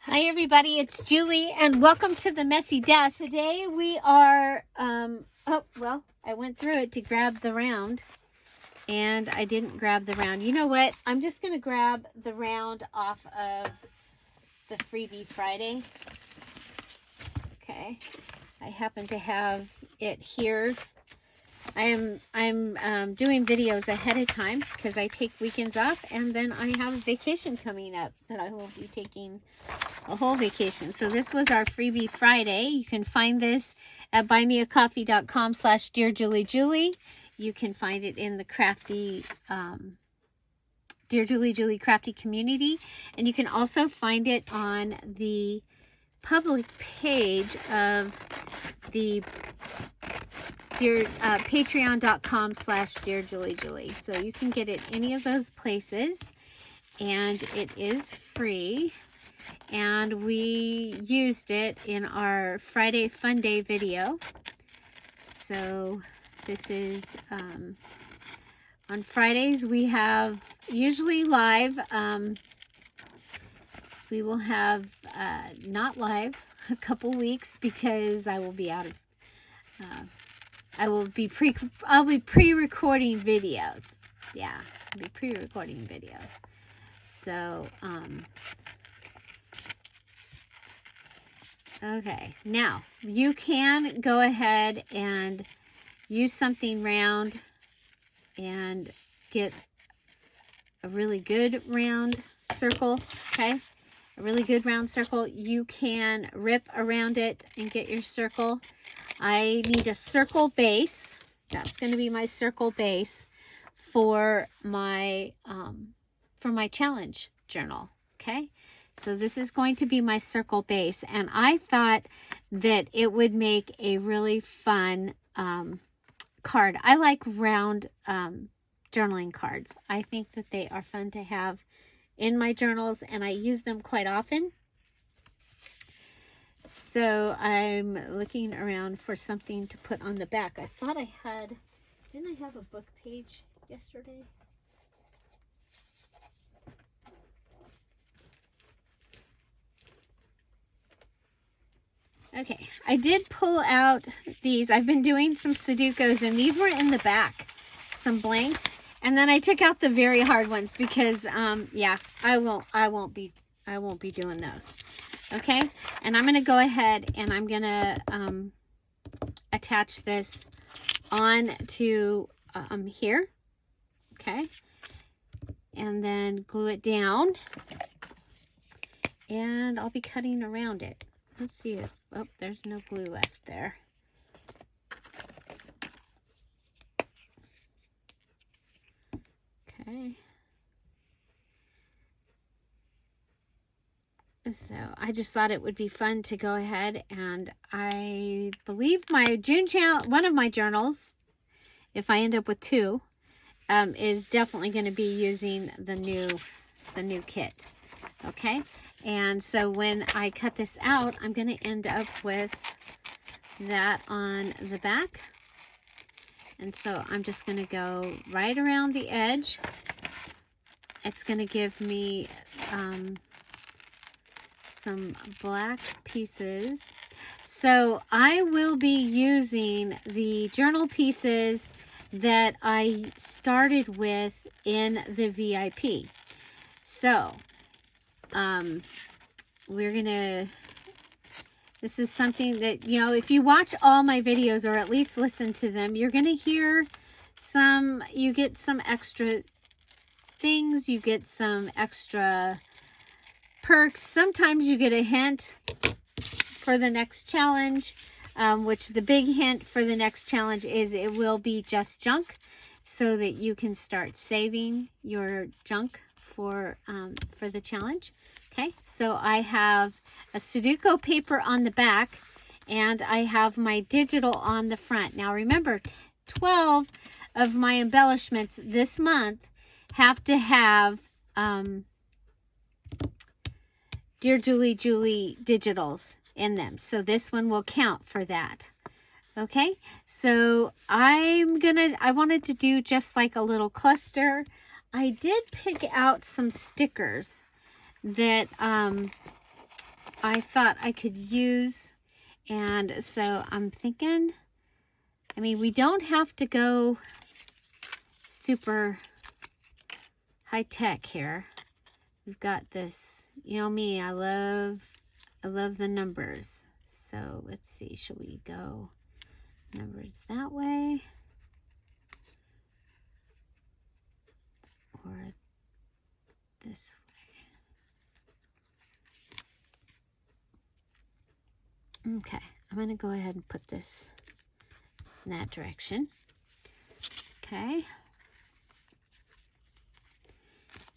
Hi everybody, it's Julie and welcome to the Messy Desk. Today we are, I went through it to grab the round and I didn't grab the round. You know what? I'm just going to grab the round off of the Freebie Friday. Okay. I happen to have it here. I'm doing videos ahead of time because I take weekends off, and then I have a vacation coming up that I will be taking a whole vacation. So this was our Freebie Friday. You can find this at buymeacoffee.com/DearJulieJulie. You can find it in the crafty DearJulieJulie crafty community, and you can also find it on the public page of the patreon.com/DearJulieJulie. So you can get it any of those places, and it is free. And we used it in our Friday Fun Day video. So this is on Fridays we have usually live. We will have not live a couple weeks because I will be out of I'll be pre-recording videos. Yeah, I'll be pre-recording videos. So, okay. Now, you can go ahead and use something round and get a really good round circle, okay? A really good round circle. You can rip around it and get your circle. I need a circle base. That's going to be my circle base for my challenge journal. Okay, so this is going to be my circle base, and I thought that it would make a really fun card. I like round journaling cards. I think that they are fun to have in my journals, and I use them quite often. So I'm looking around for something to put on the back. I thought I had, didn't I have a book page yesterday? Okay, I did pull out these. I've been doing some Sudokus, and these were in the back, some blanks. And then I took out the very hard ones because, yeah, I won't be doing those. Okay, and I'm going to go ahead and I'm going to attach this on to here. Okay, and then glue it down, and I'll be cutting around it. Let's see if, oh, there's no glue left there. Okay. So I just thought it would be fun to go ahead, and I believe my June channel, one of my journals, if I end up with two, is definitely going to be using the new kit. Okay, and so when I cut this out, I'm going to end up with that on the back, and so I'm just going to go right around the edge. It's going to give me some black pieces. So I will be using the journal pieces that I started with in the VIP. So we're gonna, this is something that, you know, if you watch all my videos or at least listen to them, you're gonna hear some, you get some extra things, you get some extra perks. Sometimes you get a hint for the next challenge, which the big hint for the next challenge is it will be just junk, so that you can start saving your junk for the challenge. Okay, so I have a Sudoku paper on the back, and I have my digital on the front. Now remember, 12 of my embellishments this month have to have DearJulieJulie digitals in them. So this one will count for that. Okay, so I wanted to do just like a little cluster. I did pick out some stickers that I thought I could use. And so I'm thinking, I mean, we don't have to go super high tech here. We've got this, you know me, I love the numbers. So let's see, should we go numbers that way? Or this way? Okay, I'm gonna go ahead and put this in that direction. Okay.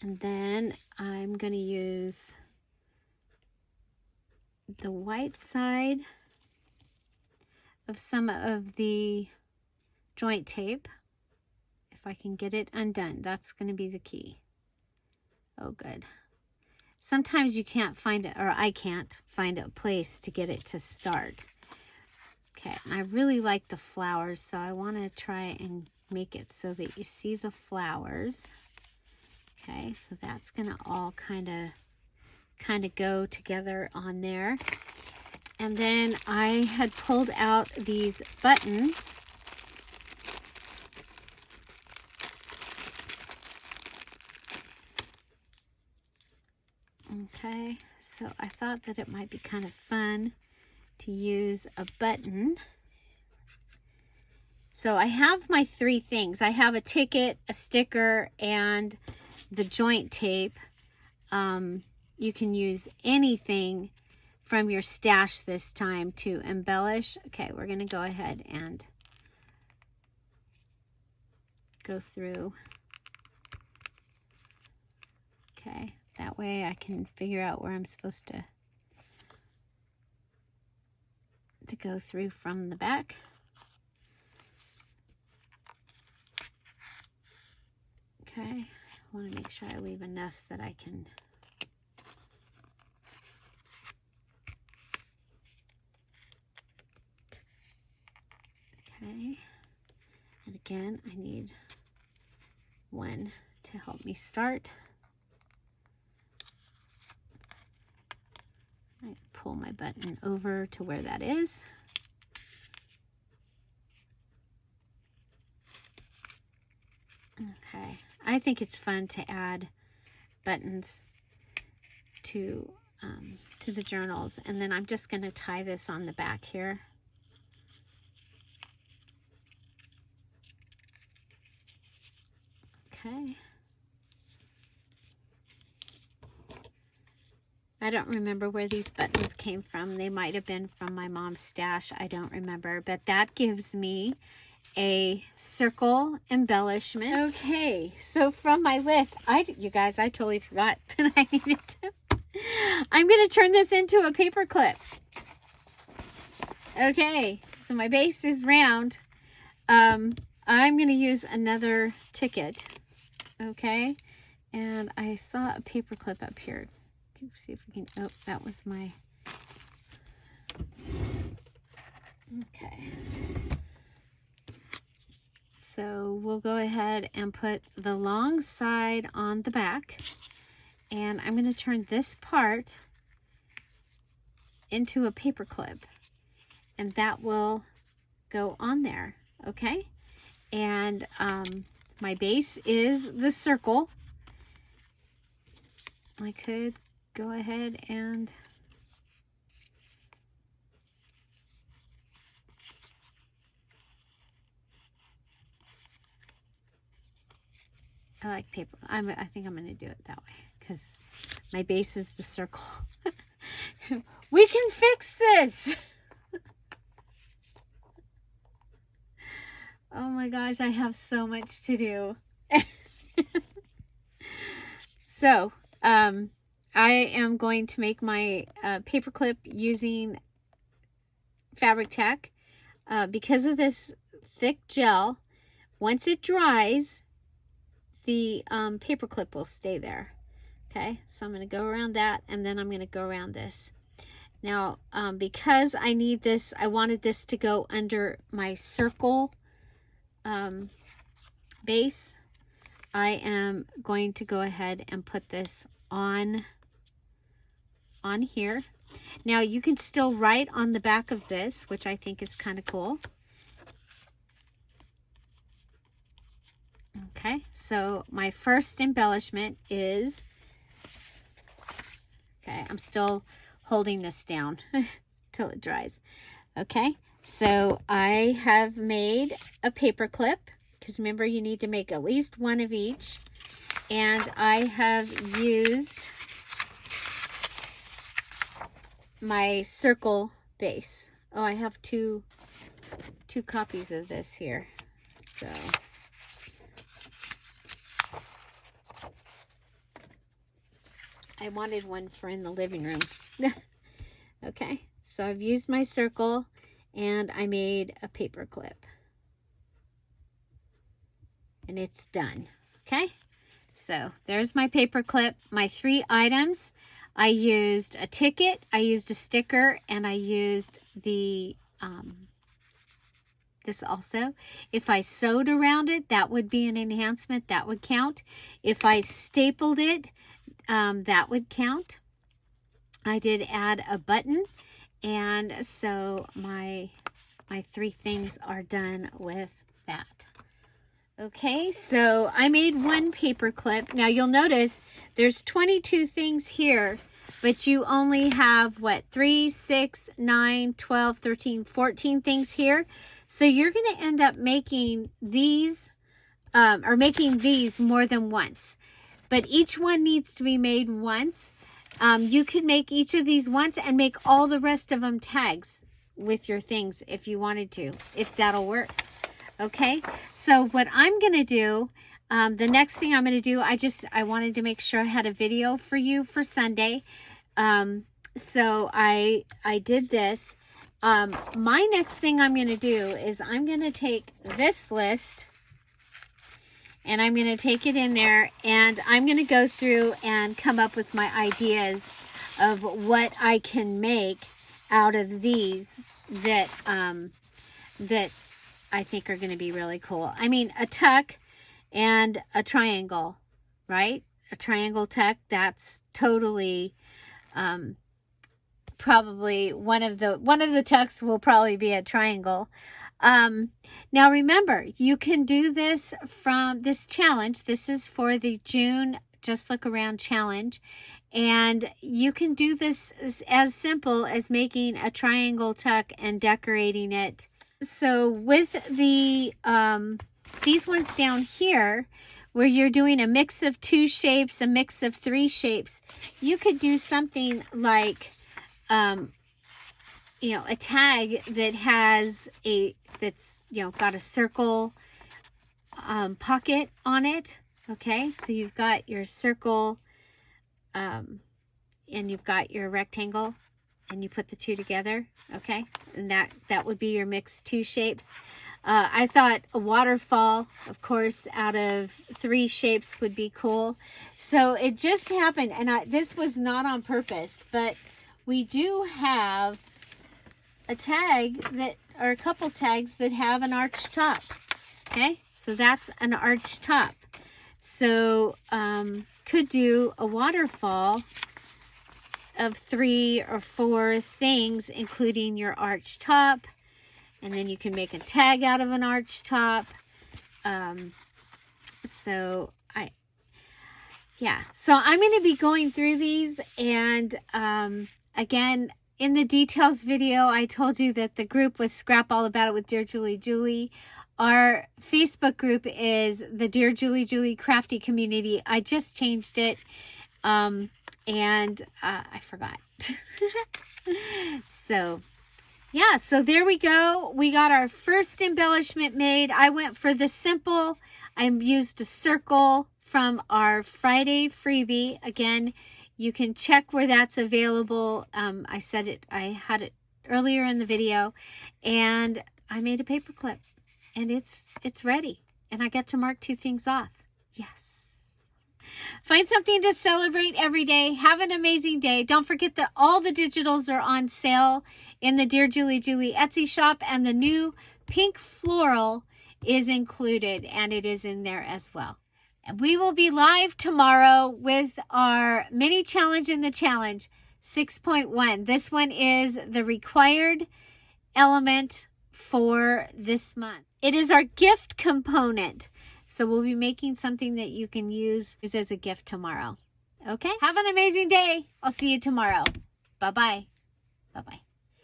And then I'm going to use the white side of some of the joint tape. If I can get it undone, that's going to be the key. Oh, good. Sometimes you can't find it, or I can't find a place to get it to start. Okay, and I really like the flowers, so I want to try and make it so that you see the flowers. Okay, so that's gonna all kind of go together on there. And then I had pulled out these buttons. Okay, so I thought that it might be kind of fun to use a button. So I have my three things. I have a ticket, a sticker, and the joint tape. You can use anything from your stash this time to embellish. Okay, we're going to go ahead and go through. Okay, that way I can figure out where I'm supposed to go through from the back. Okay, I want to make sure I leave enough that I can okay, and again I need one to help me start. I pull my button over to where that is. Okay, I think it's fun to add buttons to the journals, and then I'm just going to tie this on the back here. Okay. I don't remember where these buttons came from. They might have been from my mom's stash. I don't remember, but that gives me a circle embellishment. Okay, so from my list, you guys, I totally forgot that I needed to. I'm going to turn this into a paper clip. Okay, so my base is round. I'm going to use another ticket. Okay, and I saw a paper clip up here. Let's see if we can, oh, that was my, okay. So we'll go ahead and put the long side on the back, and I'm going to turn this part into a paper clip, and that will go on there. Okay, and my base is the circle. I could go ahead and I like paper. I think I'm going to do it that way because my base is the circle. We can fix this. Oh my gosh, I have so much to do. So, I am going to make my paper clip using fabric tack. Because of this thick gel, once it dries, the paper clip will stay there. Okay, so I'm going to go around that, and then I'm going to go around this. Now, because I need this, I wanted this to go under my circle base, I am going to go ahead and put this on on here. Now you can still write on the back of this, which I think is kind of cool. Okay, so my first embellishment is, okay, I'm still holding this down till it dries. Okay, so I have made a paper clip, because remember you need to make at least one of each. And I have used my circle base. Oh, I have two copies of this here. So I wanted one for in the living room. Okay, so I've used my circle and I made a paper clip. And it's done. Okay, so there's my paper clip. My 3 items. I used a ticket, I used a sticker, and I used the this also. If I sewed around it, that would be an enhancement. That would count. If I stapled it, that would count. I did add a button, and so my 3 things are done with that. Okay, so I made one paper clip. Now you'll notice there's 22 things here, but you only have, what, 3, 6, 9, 12, 13, 14 things here. So you're going to end up making these, making these more than once. But each one needs to be made once. You could make each of these once and make all the rest of them tags with your things if you wanted to, if that'll work. Okay, so what I'm going to do, the next thing I'm going to do, I wanted to make sure I had a video for you for Sunday. So I did this. My next thing I'm going to do is I'm going to take this list and I'm going to take it in there and I'm going to go through and come up with my ideas of what I can make out of these that, that I think are going to be really cool. I mean, a tuck and a triangle, right? A triangle tuck, that's totally, probably one of the tucks will probably be a triangle. Now remember, you can do this from this challenge. This is for the June Just Look Around challenge. And you can do this as simple as making a triangle tuck and decorating it. So with the these ones down here, where you're doing a mix of 2 shapes, a mix of 3 shapes, you could do something like, you know, a tag that has that's, you know, got a circle pocket on it. Okay, so you've got your circle and you've got your rectangle. And you put the 2 together, okay? And that would be your mixed 2 shapes. I thought a waterfall, of course, out of 3 shapes would be cool. So it just happened, and this was not on purpose, but we do have a tag that, or a couple tags that have an arched top, okay? So that's an arched top. So could do a waterfall of 3 or 4 things, including your arch top, and then you can make a tag out of an arch top. So I'm going to be going through these, and again, in the details video, I told you that the group was Scrap All About It with Dear Julie Julie. Our Facebook group is the Dear Julie Julie Crafty Community. I just changed it. And I forgot. So, yeah, so there we go. We got our first embellishment made. I went for the simple. I used a circle from our Friday freebie. Again, you can check where that's available. I said it, I had it earlier in the video. And I made a paper clip. And it's ready. And I get to mark 2 things off. Yes. Find something to celebrate every day. Have an amazing day. Don't forget that all the digitals are on sale in the Dear Julie Julie Etsy shop, and the new pink floral is included, and it is in there as well. And we will be live tomorrow with our mini challenge in the challenge. 6.1. This one is the required element for this month. It is our gift component. So we'll be making something that you can use as a gift tomorrow. Okay? Have an amazing day. I'll see you tomorrow. Bye-bye. Bye-bye.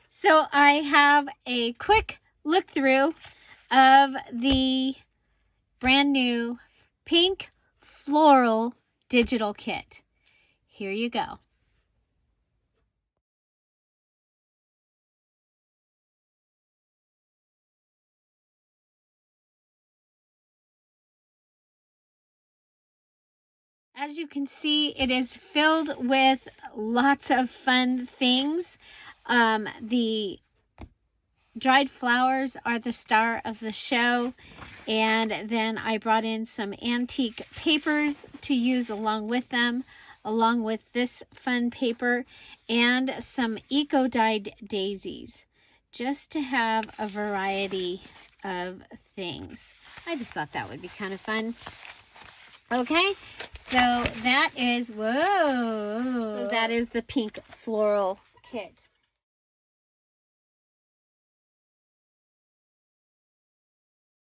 So I have a quick look through of the brand new pink floral digital kit. Here you go. As you can see, it is filled with lots of fun things. The dried flowers are the star of the show. And then I brought in some antique papers to use along with them, along with this fun paper and some eco-dyed daisies, just to have a variety of things. I just thought that would be kind of fun. Okay, so that is, whoa, that is the pink floral kit.